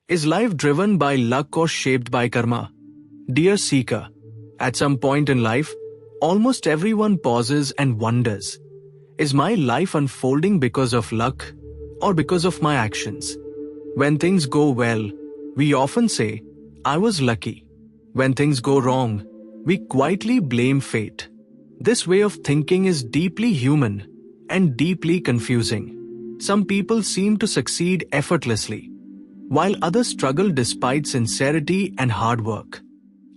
Is life driven by luck or shaped by karma? Dear seeker, at some point in life, almost everyone pauses and wonders, is my life unfolding because of luck or because of my actions? When things go well, we often say, I was lucky. When things go wrong, we quietly blame fate. This way of thinking is deeply human and deeply confusing. Some people seem to succeed effortlessly, while others struggle despite sincerity and hard work.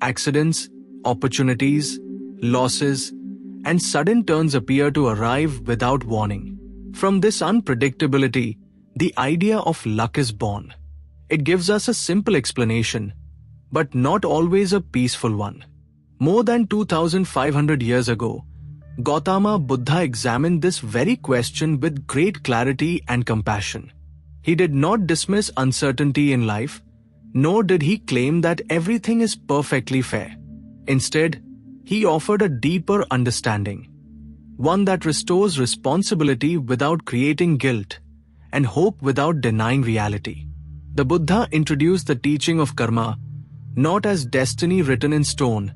Accidents, opportunities, losses, and sudden turns appear to arrive without warning. From this unpredictability, the idea of luck is born. It gives us a simple explanation, but not always a peaceful one. More than 2,500 years ago, Gautama Buddha examined this very question with great clarity and compassion. He did not dismiss uncertainty in life, nor did he claim that everything is perfectly fair. Instead, he offered a deeper understanding, one that restores responsibility without creating guilt and hope without denying reality. The Buddha introduced the teaching of karma not as destiny written in stone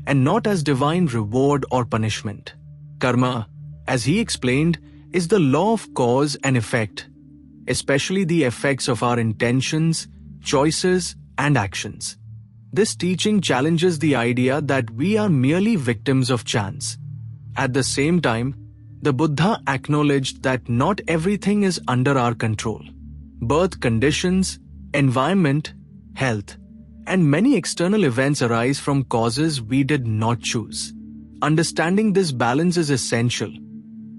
and not as divine reward or punishment. Karma, as he explained, is the law of cause and effect, especially the effects of our intentions, choices, and actions. This teaching challenges the idea that we are merely victims of chance. At the same time, the Buddha acknowledged that not everything is under our control. Birth conditions, environment, health, and many external events arise from causes we did not choose. Understanding this balance is essential,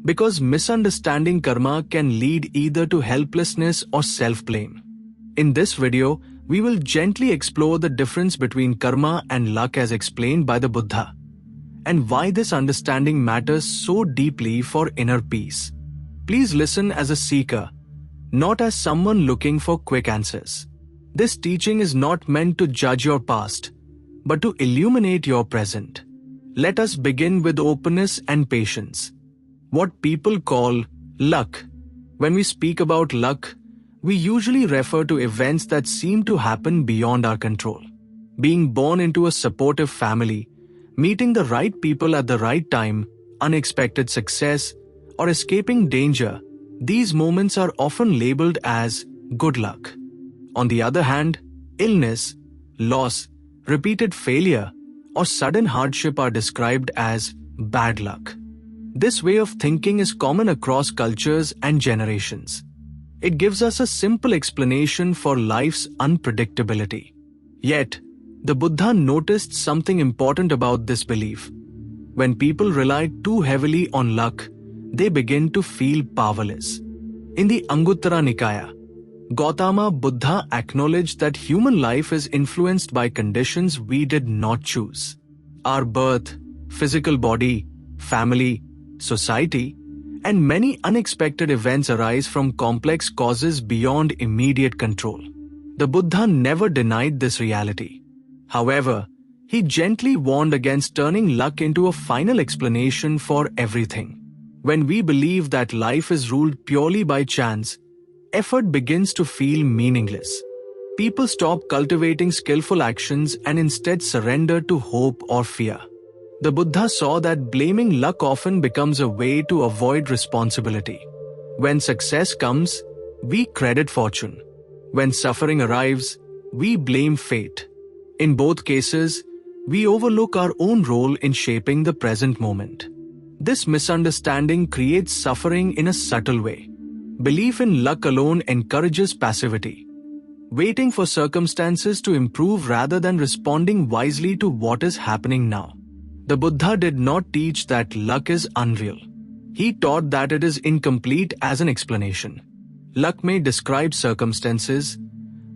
because misunderstanding karma can lead either to helplessness or self-blame. In this video, we will gently explore the difference between karma and luck as explained by the Buddha, and why this understanding matters so deeply for inner peace. Please listen as a seeker, not as someone looking for quick answers. This teaching is not meant to judge your past, but to illuminate your present. Let us begin with openness and patience. What people call luck. When we speak about luck, we usually refer to events that seem to happen beyond our control. Being born into a supportive family, meeting the right people at the right time, unexpected success, or escaping danger, these moments are often labeled as good luck. On the other hand, illness, loss, repeated failure, or sudden hardship are described as bad luck. This way of thinking is common across cultures and generations. It gives us a simple explanation for life's unpredictability. Yet, the Buddha noticed something important about this belief. When people rely too heavily on luck, they begin to feel powerless. In the Anguttara Nikaya, Gautama Buddha acknowledged that human life is influenced by conditions we did not choose. Our birth, physical body, family, society, and many unexpected events arise from complex causes beyond immediate control. The Buddha never denied this reality. However, he gently warned against turning luck into a final explanation for everything. When we believe that life is ruled purely by chance, effort begins to feel meaningless. People stop cultivating skillful actions and instead surrender to hope or fear. The Buddha saw that blaming luck often becomes a way to avoid responsibility. When success comes, we credit fortune. When suffering arrives, we blame fate. In both cases, we overlook our own role in shaping the present moment. This misunderstanding creates suffering in a subtle way. Belief in luck alone encourages passivity, waiting for circumstances to improve rather than responding wisely to what is happening now. The Buddha did not teach that luck is unreal. He taught that it is incomplete as an explanation. Luck may describe circumstances,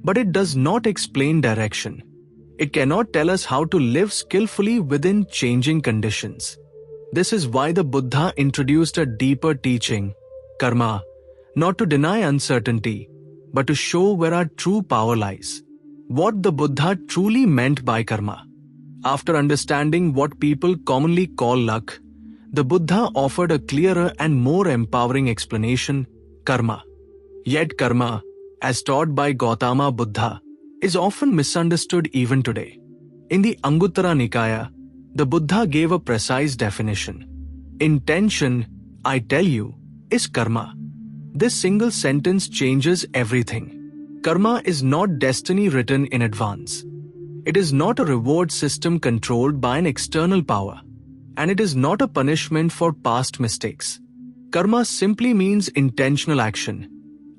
but it does not explain direction. It cannot tell us how to live skillfully within changing conditions. This is why the Buddha introduced a deeper teaching, karma, not to deny uncertainty, but to show where our true power lies. What the Buddha truly meant by karma. After understanding what people commonly call luck, the Buddha offered a clearer and more empowering explanation, karma. Yet karma, as taught by Gautama Buddha, is often misunderstood even today. In the Anguttara Nikaya, the Buddha gave a precise definition. Intention, I tell you, is karma. This single sentence changes everything. Karma is not destiny written in advance. It is not a reward system controlled by an external power. And it is not a punishment for past mistakes. Karma simply means intentional action.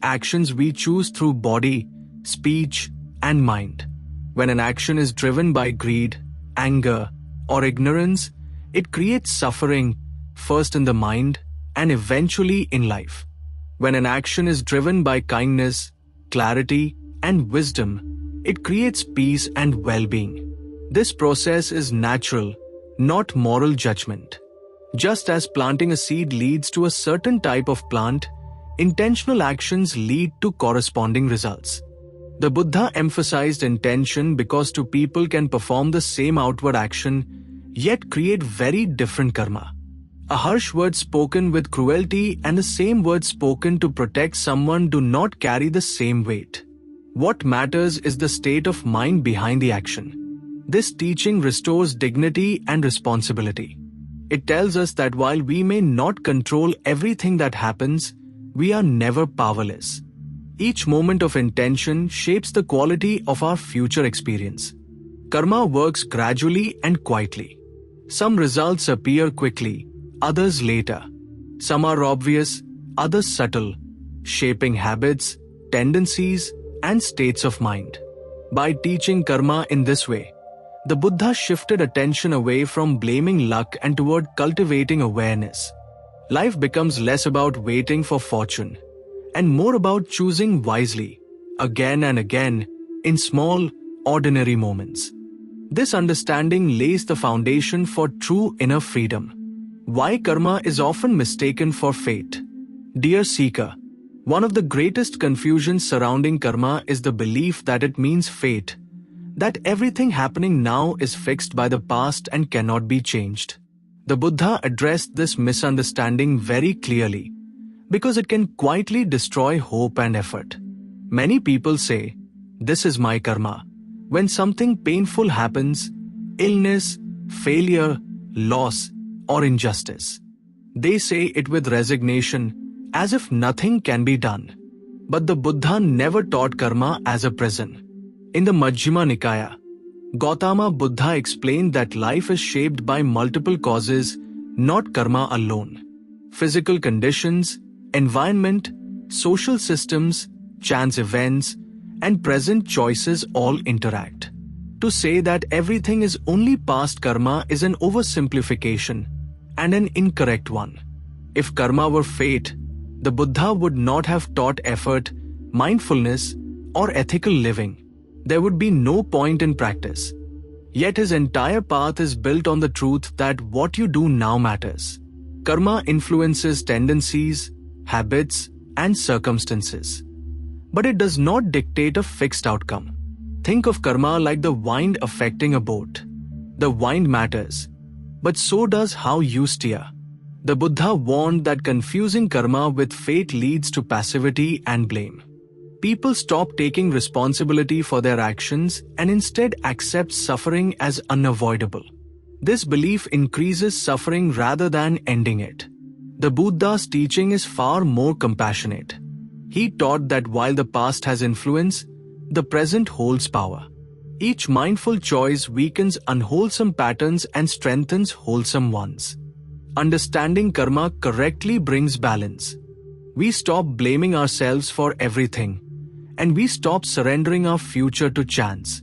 Actions we choose through body, speech, and mind. When an action is driven by greed, anger, or ignorance, it creates suffering, first in the mind and eventually in life. When an action is driven by kindness, clarity, and wisdom, it creates peace and well-being. This process is natural, not moral judgment. Just as planting a seed leads to a certain type of plant, intentional actions lead to corresponding results. The Buddha emphasized intention because two people can perform the same outward action, yet create very different karma. A harsh word spoken with cruelty and the same word spoken to protect someone do not carry the same weight. What matters is the state of mind behind the action. This teaching restores dignity and responsibility. It tells us that while we may not control everything that happens, we are never powerless. Each moment of intention shapes the quality of our future experience. Karma works gradually and quietly. Some results appear quickly, others later. Some are obvious, others subtle, shaping habits, tendencies, and states of mind. By teaching karma in this way, the Buddha shifted attention away from blaming luck and toward cultivating awareness. Life becomes less about waiting for fortune and more about choosing wisely, again and again, in small, ordinary moments. This understanding lays the foundation for true inner freedom. Why karma is often mistaken for fate. Dear seeker, one of the greatest confusions surrounding karma is the belief that it means fate, that everything happening now is fixed by the past and cannot be changed. The Buddha addressed this misunderstanding very clearly, because it can quietly destroy hope and effort. Many people say, "This is my karma," when something painful happens, illness, failure, loss, or injustice. They say it with resignation, as if nothing can be done. But the Buddha never taught karma as a prison. In the Majjhima Nikaya, Gautama Buddha explained that life is shaped by multiple causes, not karma alone. Physical conditions, environment, social systems, chance events, and present choices all interact. To say that everything is only past karma is an oversimplification and an incorrect one. If karma were fate, the Buddha would not have taught effort, mindfulness, or ethical living. There would be no point in practice. Yet his entire path is built on the truth that what you do now matters. Karma influences tendencies, habits, and circumstances. But it does not dictate a fixed outcome. Think of karma like the wind affecting a boat. The wind matters, but so does how you steer. The Buddha warned that confusing karma with fate leads to passivity and blame. People stop taking responsibility for their actions and instead accept suffering as unavoidable. This belief increases suffering rather than ending it. The Buddha's teaching is far more compassionate. He taught that while the past has influence, the present holds power. Each mindful choice weakens unwholesome patterns and strengthens wholesome ones. Understanding karma correctly brings balance. We stop blaming ourselves for everything, and we stop surrendering our future to chance.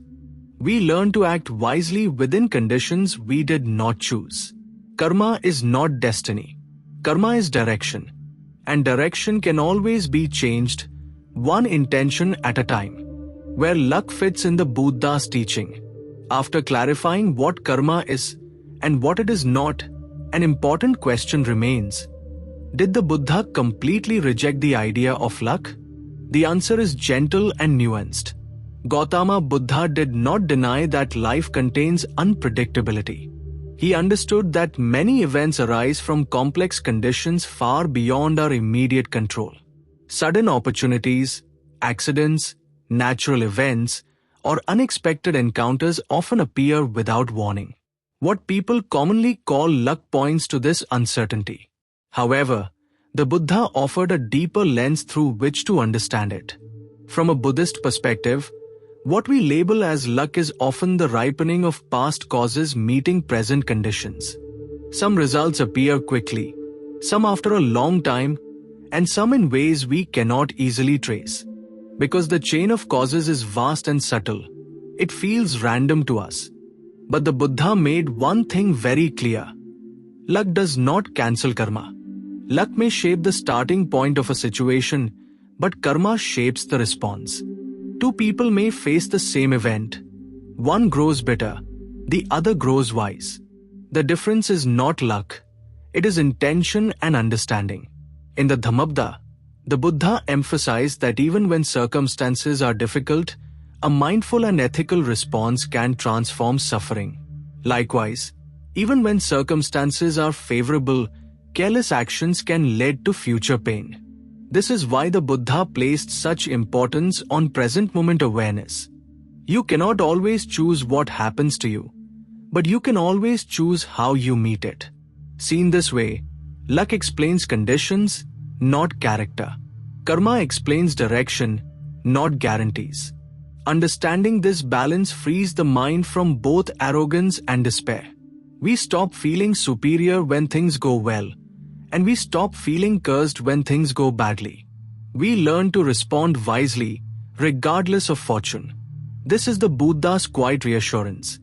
We learn to act wisely within conditions we did not choose. Karma is not destiny. Karma is direction. And direction can always be changed, one intention at a time. Where luck fits in the Buddha's teaching. After clarifying what karma is and what it is not, an important question remains. Did the Buddha completely reject the idea of luck? The answer is gentle and nuanced. Gautama Buddha did not deny that life contains unpredictability. He understood that many events arise from complex conditions far beyond our immediate control. Sudden opportunities, accidents, natural events, or unexpected encounters often appear without warning. What people commonly call luck points to this uncertainty. However, the Buddha offered a deeper lens through which to understand it. From a Buddhist perspective, what we label as luck is often the ripening of past causes meeting present conditions. Some results appear quickly, some after a long time, and some in ways we cannot easily trace. Because the chain of causes is vast and subtle, it feels random to us. But the Buddha made one thing very clear. Luck does not cancel karma. Luck may shape the starting point of a situation, but karma shapes the response. Two people may face the same event. One grows bitter, the other grows wise. The difference is not luck, it is intention and understanding. In the Dhammapada, the Buddha emphasized that even when circumstances are difficult, a mindful and ethical response can transform suffering. Likewise, even when circumstances are favorable, careless actions can lead to future pain. This is why the Buddha placed such importance on present moment awareness. You cannot always choose what happens to you, but you can always choose how you meet it. Seen this way, luck explains conditions, not character. Karma explains direction, not guarantees. Understanding this balance frees the mind from both arrogance and despair. We stop feeling superior when things go well, and we stop feeling cursed when things go badly. We learn to respond wisely, regardless of fortune. This is the Buddha's quiet reassurance.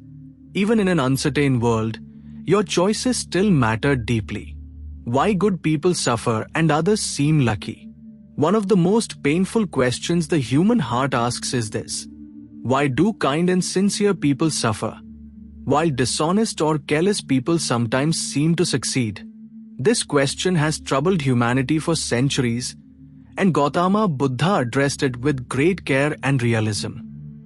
Even in an uncertain world, your choices still matter deeply. Why good people suffer and others seem lucky? One of the most painful questions the human heart asks is this: why do kind and sincere people suffer, while dishonest or careless people sometimes seem to succeed? This question has troubled humanity for centuries, and Gautama Buddha addressed it with great care and realism.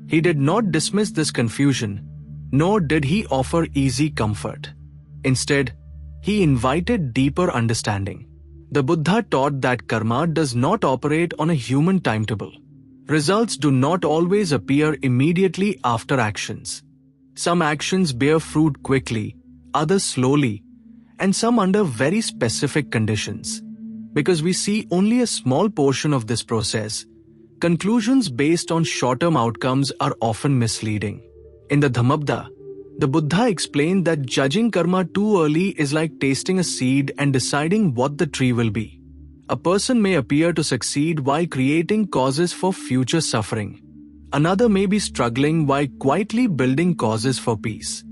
He did not dismiss this confusion, nor did he offer easy comfort. Instead, he invited deeper understanding. The Buddha taught that karma does not operate on a human timetable. Results do not always appear immediately after actions. Some actions bear fruit quickly, others slowly, and some under very specific conditions. Because we see only a small portion of this process, conclusions based on short-term outcomes are often misleading. In the Dhammapada, the Buddha explained that judging karma too early is like tasting a seed and deciding what the tree will be. A person may appear to succeed while creating causes for future suffering. Another may be struggling while quietly building causes for peace.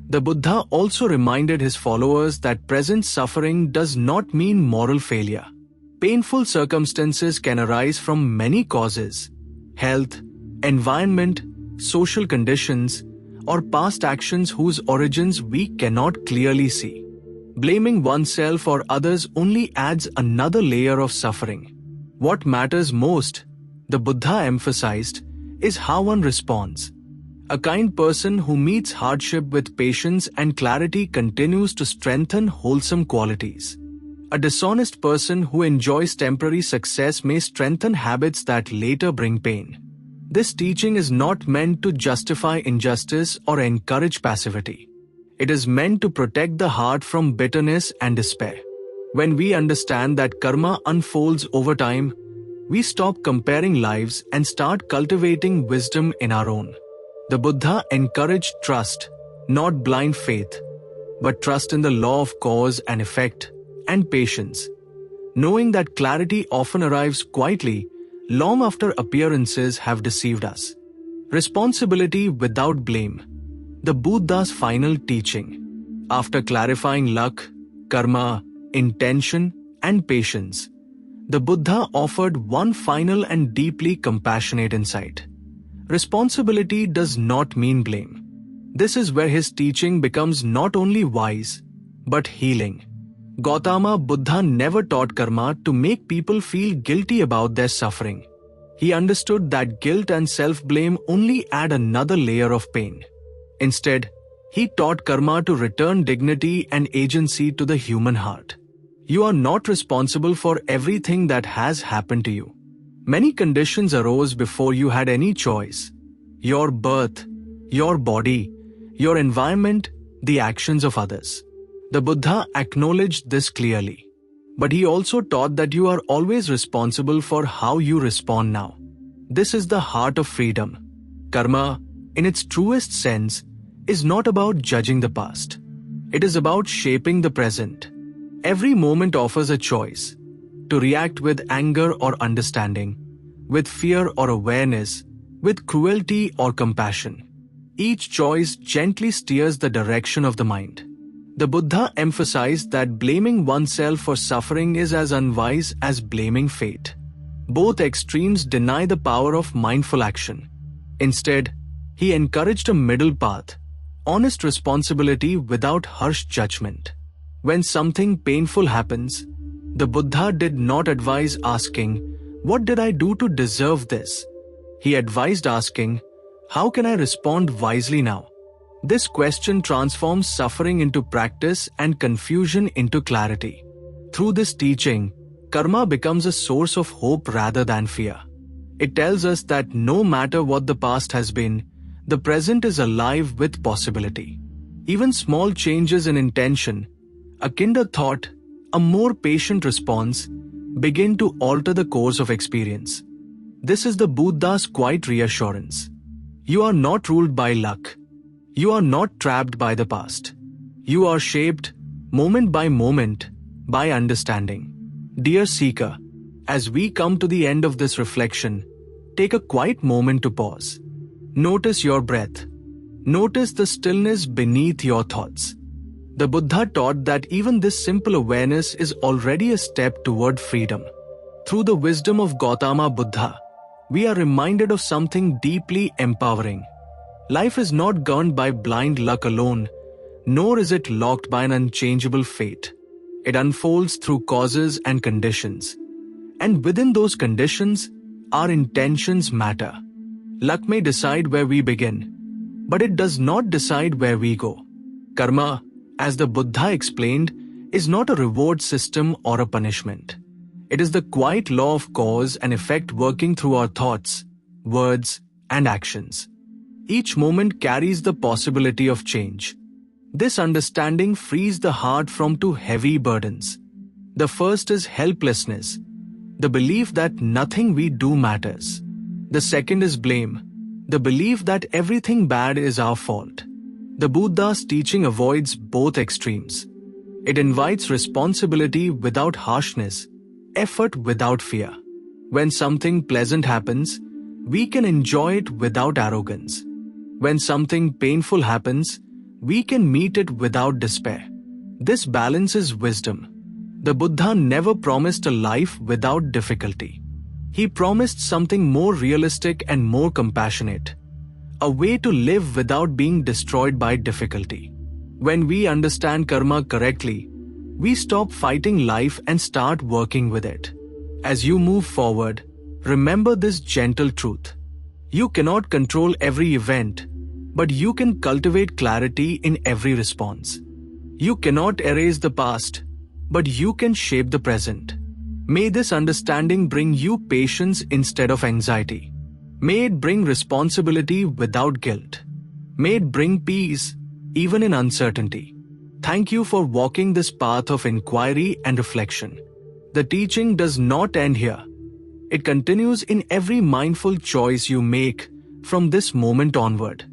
The Buddha also reminded his followers that present suffering does not mean moral failure. Painful circumstances can arise from many causes: health, environment, social conditions, or past actions whose origins we cannot clearly see. Blaming oneself or others only adds another layer of suffering. What matters most, the Buddha emphasized, is how one responds. A kind person who meets hardship with patience and clarity continues to strengthen wholesome qualities. A dishonest person who enjoys temporary success may strengthen habits that later bring pain. This teaching is not meant to justify injustice or encourage passivity. It is meant to protect the heart from bitterness and despair. When we understand that karma unfolds over time, we stop comparing lives and start cultivating wisdom in our own. The Buddha encouraged trust, not blind faith, but trust in the law of cause and effect, and patience, knowing that clarity often arrives quietly, long after appearances have deceived us. Responsibility without blame, the Buddha's final teaching. After clarifying luck, karma, intention, and patience, the Buddha offered one final and deeply compassionate insight. Responsibility does not mean blame. This is where his teaching becomes not only wise, but healing. Gautama Buddha never taught karma to make people feel guilty about their suffering. He understood that guilt and self-blame only add another layer of pain. Instead, he taught karma to return dignity and agency to the human heart. You are not responsible for everything that has happened to you. Many conditions arose before you had any choice. your birth, your body, your environment, the actions of others. The Buddha acknowledged this clearly. But he also taught that you are always responsible for how you respond now. This is the heart of freedom. Karma, in its truest sense, is not about judging the past. It is about shaping the present. Every moment offers a choice to react with anger or understanding, with fear or awareness, with cruelty or compassion. Each choice gently steers the direction of the mind. The Buddha emphasized that blaming oneself for suffering is as unwise as blaming fate. Both extremes deny the power of mindful action. Instead, he encouraged a middle path, honest responsibility without harsh judgment. When something painful happens, the Buddha did not advise asking, "What did I do to deserve this?" He advised asking, "How can I respond wisely now?" This question transforms suffering into practice and confusion into clarity. Through this teaching, karma becomes a source of hope rather than fear. It tells us that no matter what the past has been, the present is alive with possibility. Even small changes in intention, a kinder thought, a more patient response, begin to alter the course of experience. This is the Buddha's quiet reassurance. You are not ruled by luck. You are not trapped by the past. You are shaped, moment by moment, by understanding. Dear seeker, as we come to the end of this reflection, take a quiet moment to pause. Notice your breath. Notice the stillness beneath your thoughts. The Buddha taught that even this simple awareness is already a step toward freedom. Through the wisdom of Gautama Buddha, we are reminded of something deeply empowering. Life is not governed by blind luck alone, nor is it locked by an unchangeable fate. It unfolds through causes and conditions. And within those conditions, our intentions matter. Luck may decide where we begin, but it does not decide where we go. Karma, as the Buddha explained, is not a reward system or a punishment. It is the quiet law of cause and effect working through our thoughts, words, and actions. Each moment carries the possibility of change. This understanding frees the heart from two heavy burdens. The first is helplessness, the belief that nothing we do matters. The second is blame, the belief that everything bad is our fault. The Buddha's teaching avoids both extremes. It invites responsibility without harshness, effort without fear. When something pleasant happens, we can enjoy it without arrogance. When something painful happens, we can meet it without despair. This balance is wisdom. The Buddha never promised a life without difficulty. He promised something more realistic and more compassionate, a way to live without being destroyed by difficulty. When we understand karma correctly, we stop fighting life and start working with it. As you move forward, remember this gentle truth. You cannot control every event, but you can cultivate clarity in every response. You cannot erase the past, but you can shape the present. May this understanding bring you patience instead of anxiety. May it bring responsibility without guilt. May it bring peace, even in uncertainty. Thank you for walking this path of inquiry and reflection. The teaching does not end here. It continues in every mindful choice you make from this moment onward.